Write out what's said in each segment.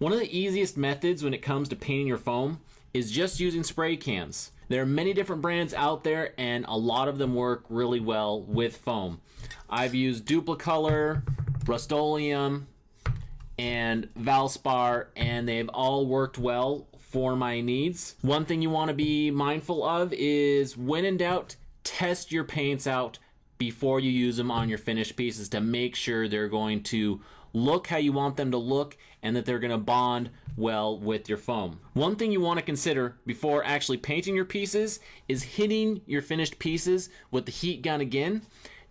One of the easiest methods when it comes to painting your foam is just using spray cans. There are many different brands out there and a lot of them work really well with foam. I've used Duplicolor, Rust-Oleum, and Valspar, and they've all worked well for my needs. One thing you want to be mindful of is when in doubt, test your paints out before you use them on your finished pieces to make sure they're going to look how you want them to look and that they're going to bond well with your foam. One thing you want to consider before actually painting your pieces is hitting your finished pieces with the heat gun again,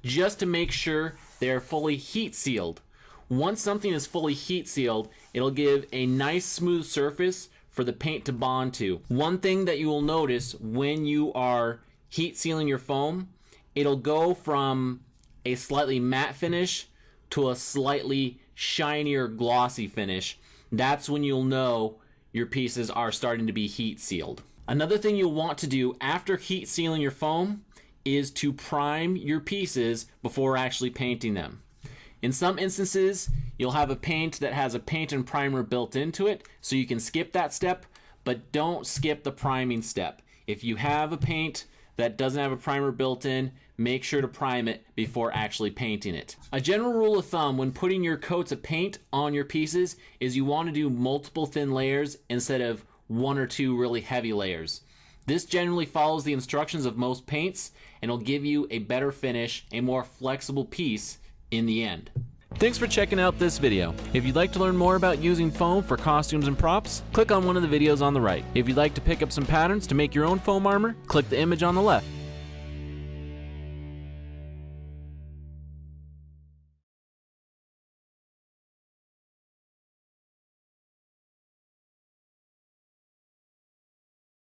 just to make sure they're fully heat sealed. Once something is fully heat sealed, it'll give a nice smooth surface for the paint to bond to. One thing that you will notice when you are heat sealing your foam, it'll go from a slightly matte finish to a slightly shinier glossy finish. That's when you'll know your pieces are starting to be heat sealed. Another thing you'll want to do after heat sealing your foam is to prime your pieces before actually painting them. In some instances, you'll have a paint that has a paint and primer built into it, so you can skip that step, but don't skip the priming step. If you have a paint that doesn't have a primer built in, make sure to prime it before actually painting it. A general rule of thumb when putting your coats of paint on your pieces is you want to do multiple thin layers instead of one or two really heavy layers. This generally follows the instructions of most paints and will give you a better finish, a more flexible piece in the end. Thanks for checking out this video. If you'd like to learn more about using foam for costumes and props, click on one of the videos on the right. If you'd like to pick up some patterns to make your own foam armor, click the image on the left.